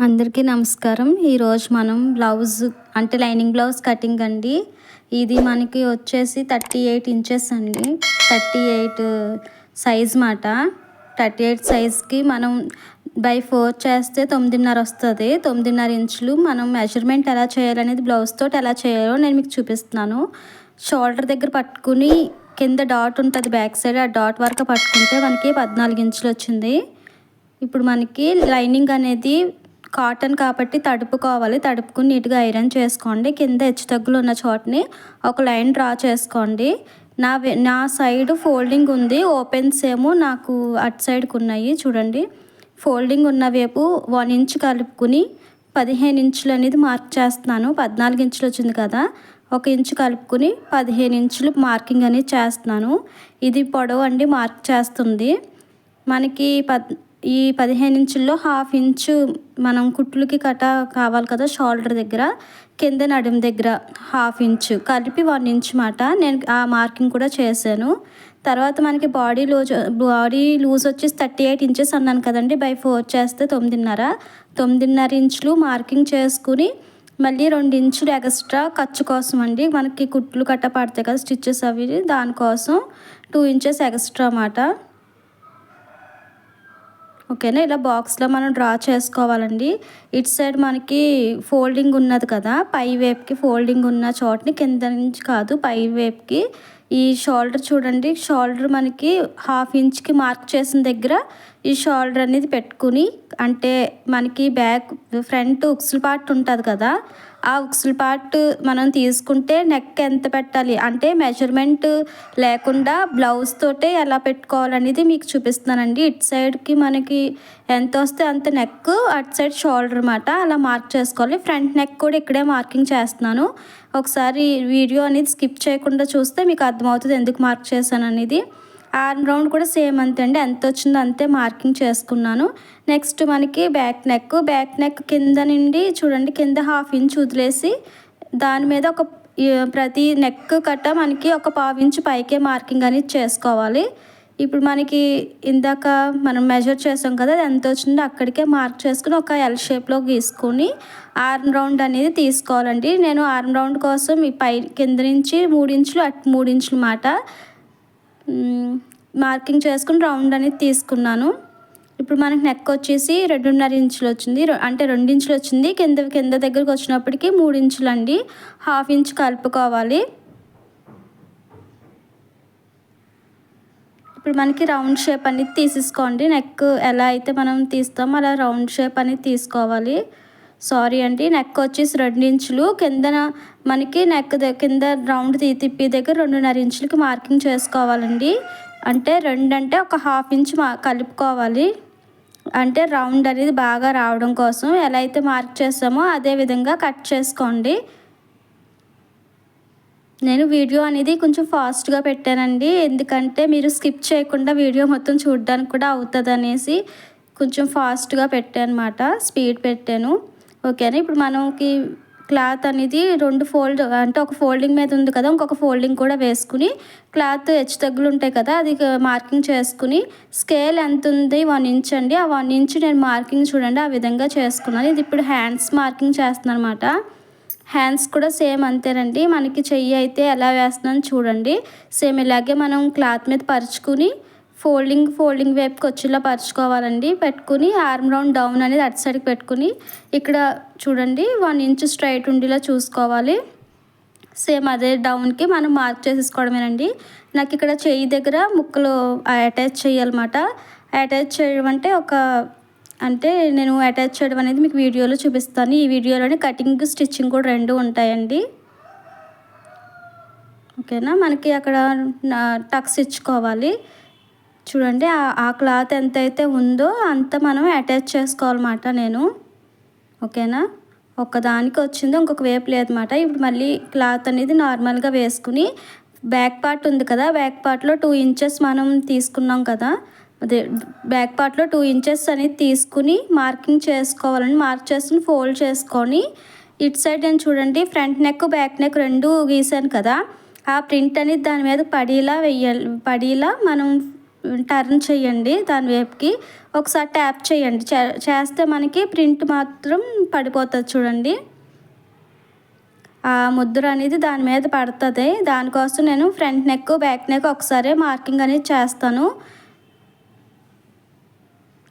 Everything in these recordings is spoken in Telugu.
అందరికీ నమస్కారం. ఈరోజు మనం బ్లౌజ్ అంటే లైనింగ్ బ్లౌజ్ కటింగ్ అండి. ఇది మనకి వచ్చేసి 38 ఇంచెస్ అండి. 38 సైజ్ మాట. 38 సైజ్కి మనం బై 4 చేస్తే 9.5 వస్తుంది. 9.5 ఇంచులు మనం మెజర్మెంట్ ఎలా చేయాలనేది బ్లౌజ్ తోటి ఎలా చేయాలో నేను మీకు చూపిస్తున్నాను. షోల్డర్ దగ్గర పట్టుకుని కింద డాట్ ఉంటుంది బ్యాక్ సైడ్, ఆ డాట్ వరకు పట్టుకుంటే మనకి 14 ఇంచులు వచ్చింది. ఇప్పుడు మనకి లైనింగ్ అనేది కాటన్ కాబట్టి తడుపుకోవాలి. తడుపుకుని నీట్గా ఐరన్ చేసుకోండి. కింద హెచ్చుతగ్గులు ఉన్న చోటని ఒక లైన్ డ్రా చేసుకోండి. నా సైడ్ ఫోల్డింగ్ ఉంది, ఓపెన్స్ ఏమో నాకు అటు సైడ్కి ఉన్నాయి. చూడండి, ఫోల్డింగ్ ఉన్న వైపు 1 ఇంచ్ కలుపుకుని 15 ఇంచులు అనేది మార్క్ చేస్తున్నాను. 14 ఇంచులు వచ్చింది కదా, 1 ఇంచు కలుపుకుని 15 ఇంచులు మార్కింగ్ అనేది చేస్తున్నాను. ఇది పొడవు అండి మార్క్ చేస్తుంది. మనకి ఈ 15 ఇంచుల్లో 1/2 ఇంచు మనం కుట్లుకి కావాలి కదా, షోల్డర్ దగ్గర కింద నడుం దగ్గర 1/2 ఇంచు కలిపి 1 ఇంచ్ మాట. నేను ఆ మార్కింగ్ కూడా చేశాను. తర్వాత మనకి బాడీ లూజ్ వచ్చేసి 38 ఇంచెస్ అన్నాను కదండి. బై 4 చేస్తే 9.5 ఇంచులు మార్కింగ్ చేసుకుని మళ్ళీ 2 ఇంచులు ఎక్స్ట్రా ఖర్చు కోసం అండి. మనకి కుట్లు పడతాయి కదా స్టిచ్చెస్, అవి దానికోసం 2 ఇంచెస్ ఎక్స్ట్రా మాట. ఓకేనా, ఇలా బాక్స్లో మనం డ్రా చేసుకోవాలండి. ఇటు సైడ్ మనకి ఫోల్డింగ్ ఉన్నది కదా, పై వైపుకి ఫోల్డింగ్ ఉన్న చోటని కింద నుంచి కాదు పై వైపుకి ఈ షోల్డర్ చూడండి, షోల్డర్ మనకి 1/2 ఇంచ్కి మార్క్ చేసిన దగ్గర ఈ షోల్డర్ అనేది పెట్టుకుని, అంటే మనకి బ్యాక్ ఫ్రంట్ ఉక్సులు పార్ట్ ఉంటుంది కదా, ఆ ఉక్సులు పార్ట్ మనం తీసుకుంటే నెక్ ఎంత పెట్టాలి అంటే మెజర్మెంట్ లేకుండా బ్లౌజ్ తోటే ఎలా పెట్టుకోవాలనేది మీకు చూపిస్తున్నానండి. ఇటు సైడ్కి మనకి ఎంత వస్తే అంత నెక్, అటు సైడ్ షోల్డర్ మాట అలా మార్క్ చేసుకోవాలి. ఫ్రంట్ నెక్ కూడా ఇక్కడే మార్కింగ్ చేస్తున్నాను. ఒకసారి వీడియో అనేది స్కిప్ చేయకుండా చూస్తే మీకు అర్థమవుతుంది ఎందుకు మార్క్ చేశాను అనేది. ఆర్మ్ రౌండ్ కూడా సేమ్ అంతే అండి, ఎంత వచ్చిందో అంతే మార్కింగ్ చేసుకున్నాను. నెక్స్ట్ మనకి బ్యాక్ నెక్ కింద నుండి చూడండి, కింద 1/2 ఇంచ్ వదిలేసి దాని మీద ప్రతి నెక్ కట్ట మనకి 1/4 ఇంచ్ పైకే మార్కింగ్ అనేది చేసుకోవాలి. ఇప్పుడు మనకి ఇందాక మనం మెజర్ చేసాం కదా, అది ఎంత వచ్చిందో అక్కడికే మార్క్ చేసుకుని ఒక ఎల్ షేప్లో గీసుకొని ఆర్మ్ రౌండ్ అనేది తీసుకోవాలండి. నేను ఆర్మ్ రౌండ్ కోసం ఈ కింద నుంచి 3 ఇంచులు అటు 3 ఇంచులు మాట మార్కింగ్ చేసుకుని రౌండ్ అనేది తీసుకున్నాను. ఇప్పుడు మనకి నెక్ వచ్చేసి 2.5 ఇంచులు వచ్చింది, అంటే 2 ఇంచులు వచ్చింది. కింద దగ్గరకు వచ్చినప్పటికీ 3 ఇంచులు అండి. 1/2 ఇంచ్ కలుపుకోవాలి. ఇప్పుడు మనకి రౌండ్ షేప్ అనేది తీసేసుకోండి. నెక్ ఎలా అయితే మనం తీస్తామో అలా రౌండ్ షేప్ అనేది తీసుకోవాలి. సారీ అండి, నెక్ వచ్చేసి 2 ఇంచులు. మనకి నెక్ కింద రౌండ్ తిప్పి దగ్గర 2.5 ఇంచులకి మార్కింగ్ చేసుకోవాలండి. అంటే 2 అంటే 1/2 ఇంచ్ కలుపుకోవాలి. అంటే రౌండ్ అనేది బాగా రావడం కోసం ఎలా అయితే మార్క్ చేస్తామో అదే విధంగా కట్ చేసుకోండి. నేను వీడియో అనేది కొంచెం ఫాస్ట్గా పెట్టానండి, ఎందుకంటే మీరు స్కిప్ చేయకుండా వీడియో మొత్తం చూడడానికి కూడా అవుతుంది అనేసి కొంచెం ఫాస్ట్గా పెట్టాను అన్నమాట, స్పీడ్ పెట్టాను. ఓకేనా, ఇప్పుడు మనకి క్లాత్ అనేది 2 ఫోల్డ్ అంటే ఒక ఫోల్డింగ్ మీద ఉంది కదా, ఇంకొక ఫోల్డింగ్ కూడా వేసుకుని క్లాత్ హెచ్చుతగ్గులు ఉంటాయి కదా, అది మార్కింగ్ చేసుకుని స్కేల్ ఎంత ఉంది 1 ఇంచ్ అండి. ఆ 1 ఇంచ్ నేను మార్కింగ్ చూడండి ఆ విధంగా చేసుకున్నాను. ఇది ఇప్పుడు హ్యాండ్స్ మార్కింగ్ చేస్తున్నాను అనమాట. హ్యాండ్స్ కూడా సేమ్ అంతేనండి. మనకి చెయ్యి అయితే ఎలా వేస్తున్నాను చూడండి, సేమ్ ఇలాగే మనం క్లాత్ మీద పరుచుకుని ఫోల్డింగ్ వైపుకి వచ్చేలా పరుచుకోవాలండి. పెట్టుకుని ఆర్మ్ రౌండ్ డౌన్ అనేది అటు సైడ్కి పెట్టుకుని ఇక్కడ చూడండి 1 ఇంచ్ స్ట్రైట్ ఉండేలా చూసుకోవాలి. సేమ్ అదే డౌన్కి మనం మార్క్ చేసేసుకోవడమేనండి. నాకు ఇక్కడ చెయ్యి దగ్గర ముక్కలు అటాచ్ చేయాలన్నమాట. అటాచ్ చేయడం అంటే నేను అటాచ్ చేయడం అనేది మీకు వీడియోలో చూపిస్తాను. ఈ వీడియోలోనే కటింగ్ స్టిచ్చింగ్ కూడా 2 ఉంటాయండి. ఓకేనా, మనకి అక్కడ టక్స్ ఇచ్చుకోవాలి. చూడండి, ఆ క్లాత్ ఎంత అయితే ఉందో అంత మనం అటాచ్ చేసుకోవాలన్నమాట నేను. ఓకేనా, ఒకదానికి వచ్చిందో ఇంకొక వైపు లేదన్నమాట. ఇప్పుడు మళ్ళీ క్లాత్ అనేది నార్మల్గా వేసుకుని బ్యాక్ పార్ట్ ఉంది కదా, బ్యాక్ పార్ట్లో 2 ఇంచెస్ మనం తీసుకున్నాం కదా, అదే బ్యాక్ పార్ట్లో 2 ఇంచెస్ అనేది తీసుకుని మార్కింగ్ చేసుకోవాలని మార్క్ చేసుకుని ఫోల్డ్ చేసుకొని ఇటు సైడ్ నేను చూడండి ఫ్రంట్ నెక్ బ్యాక్ నెక్ 2 గీసాను కదా, ఆ ప్రింట్ అనేది దాని మీద పడేలా మనం టర్న్ చేయండి దాని వైపుకి. ఒకసారి ట్యాప్ చేయండి. చేస్తే మనకి ప్రింట్ మాత్రం పడిపోతుంది చూడండి. ఆ ముద్ర అనేది దాని మీద పడుతుంది. దానికోసం నేను ఫ్రంట్ నెక్ బ్యాక్ నెక్ ఒకసారి మార్కింగ్ అనేది చేస్తాను.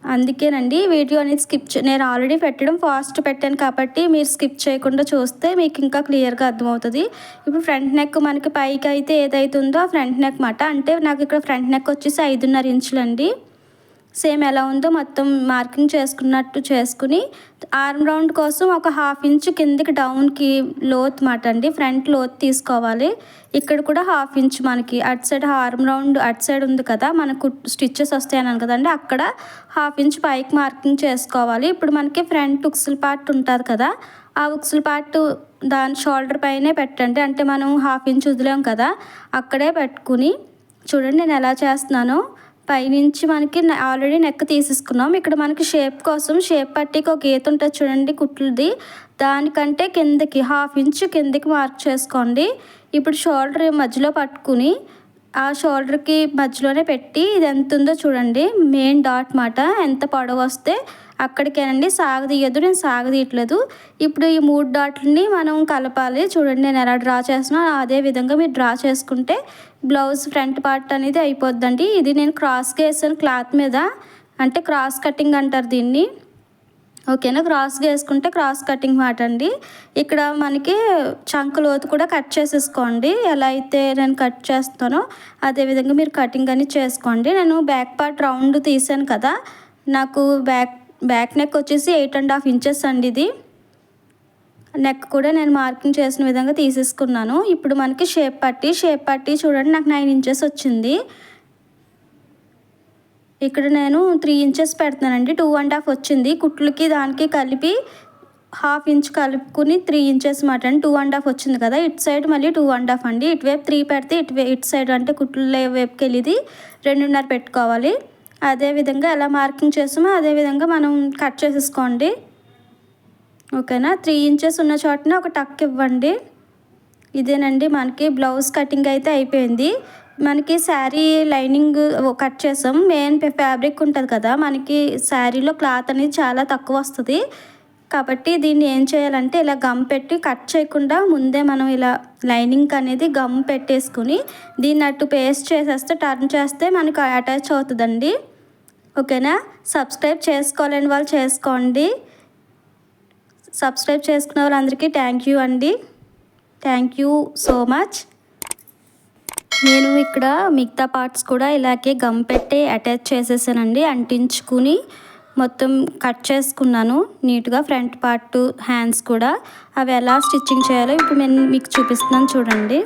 అందుకేనండి వీడియో అనేది నేను ఆల్రెడీ పెట్టడం ఫాస్ట్ పెట్టాను కాబట్టి మీరు స్కిప్ చేయకుండా చూస్తే మీకు ఇంకా క్లియర్గా అర్థమవుతుంది. ఇప్పుడు ఫ్రంట్ నెక్ మనకి పైకి అయితే ఏదైతే ఉందో ఆ ఫ్రంట్ నెక్ మాట. అంటే నాకు ఇక్కడ ఫ్రంట్ నెక్ వచ్చేసి 5.5 ఇంచులండి. సేమ్ ఎలా ఉందో మొత్తం మార్కింగ్ చేసుకున్నట్టు చేసుకుని ఆర్మ్ రౌండ్ కోసం ఒక 1/2 ఇంచు కిందికి డౌన్కి లోత్ మాట అండి. ఫ్రంట్ లోత్ తీసుకోవాలి. ఇక్కడ కూడా 1/2 ఇంచు మనకి అటు సైడ్ ఆర్మ్ రౌండ్ అటు సైడ్ ఉంది కదా, మనకు స్టిచ్చెస్ వస్తాయన్నాను కదండి, అక్కడ 1/2 ఇంచు పైకి మార్కింగ్ చేసుకోవాలి. ఇప్పుడు మనకి ఫ్రంట్ ఉక్సుల పార్ట్ ఉంటుంది కదా, ఆ ఉక్సుల పార్ట్ దాని షోల్డర్ పైనే పెట్టండి. అంటే మనం 1/2 ఇంచు వదిలేం కదా, అక్కడే పెట్టుకుని చూడండి నేను ఎలా చేస్తున్నానో. పైనుంచి మనకి ఆల్రెడీ నెక్ తీసేసుకున్నాం. ఇక్కడ మనకి షేప్ కోసం షేప్ పట్టీకి ఒక గీత ఉంటుంది చూడండి కుట్లది, దానికంటే కిందకి 1/2 ఇంచు కిందకి మార్క్ చేసుకోండి. ఇప్పుడు షోల్డర్ మధ్యలో పట్టుకుని ఆ షోల్డర్కి మధ్యలోనే పెట్టి ఇది ఎంత ఉందో చూడండి, మెయిన్ డాట్ మాట, ఎంత పొడవు వస్తే అక్కడికేనండి, సాగదీయద్దు. నేను సాగదీయట్లేదు. ఇప్పుడు ఈ 3 డాట్లని మనం కలపాలి. చూడండి నేను ఎలా డ్రా చేస్తున్నాను అదే విధంగా మీరు డ్రా చేసుకుంటే బ్లౌజ్ ఫ్రంట్ పార్ట్ అనేది అయిపోద్దండి. ఇది నేను క్రాస్గా వేసాను క్లాత్ మీద, అంటే క్రాస్ కటింగ్ అంటారు దీన్ని. ఓకేనా, క్రాస్గా వేసుకుంటే క్రాస్ కటింగ్ మాట అండి. ఇక్కడ మనకి చంక లోతు కూడా కట్ చేసేసుకోండి. ఎలా అయితే నేను కట్ చేస్తానో అదేవిధంగా మీరు కటింగ్ అని చేసుకోండి. నేను బ్యాక్ పార్ట్ రౌండ్ తీసాను కదా, నాకు బ్యాక్ నెక్ వచ్చేసి 8.5 ఇంచెస్ అండి. ఇది నెక్ కూడా నేను మార్కింగ్ చేసిన విధంగా తీసేసుకున్నాను. ఇప్పుడు మనకి షేప్ పట్టి చూడండి నాకు 9 ఇంచెస్ వచ్చింది. ఇక్కడ నేను 3 ఇంచెస్ పెడుతున్నానండి, 2.5 వచ్చింది. కుట్లకి దానికి కలిపి 1/2 ఇంచ్ కలుపుకుని 3 ఇంచెస్ మాట అండి. 2.5 వచ్చింది కదా, ఇటు సైడ్ మళ్ళీ 2.5 అండి. ఇటువైపు 3 పెడితే ఇటు సైడ్ అంటే కుట్ల వైపుకి వెళ్ళి 2.5 పెట్టుకోవాలి. అదేవిధంగా ఎలా మార్కింగ్ చేసామో అదేవిధంగా మనం కట్ చేసేసుకోండి. ఓకేనా, 3 ఇంచెస్ ఉన్న చోటన ఒక టక్ ఇవ్వండి. ఇదేనండి మనకి బ్లౌజ్ కటింగ్ అయితే అయిపోయింది. మనకి శారీ లైనింగ్ కట్ చేసాం. మెయిన్ ఫ్యాబ్రిక్ ఉంటుంది కదా, మనకి శారీలో క్లాత్ అనేది చాలా తక్కువ వస్తుంది. కాబట్టి దీన్ని ఏం చేయాలంటే ఇలా గమ్ పెట్టి కట్ చేయకుండా ముందే మనం ఇలా లైనింగ్ అనేది గమ్ పెట్టేసుకుని దీన్ని అటు పేస్ట్ చేసేస్తే టర్న్ చేస్తే మనకు అటాచ్ అవుతుందండి. ఓకేనా, సబ్స్క్రైబ్ చేసుకోలేని వాళ్ళు చేసుకోండి. సబ్స్క్రైబ్ చేసుకున్న వాళ్ళందరికీ థ్యాంక్ యూ అండి. Thank you so much. నేను ఇక్కడ మిగతా పార్ట్స్ కూడా ఇలాగే గమ్ పెట్టి అటాచ్ చేసేసానండి. అంటించుకుని మొత్తం కట్ చేసుకున్నాను నీట్గా. ఫ్రంట్ పార్ట్ హ్యాండ్స్ కూడా అవి ఎలా స్టిచ్చింగ్ చేయాలో ఇప్పుడు నేను మీకు చూపిస్తున్నాను చూడండి.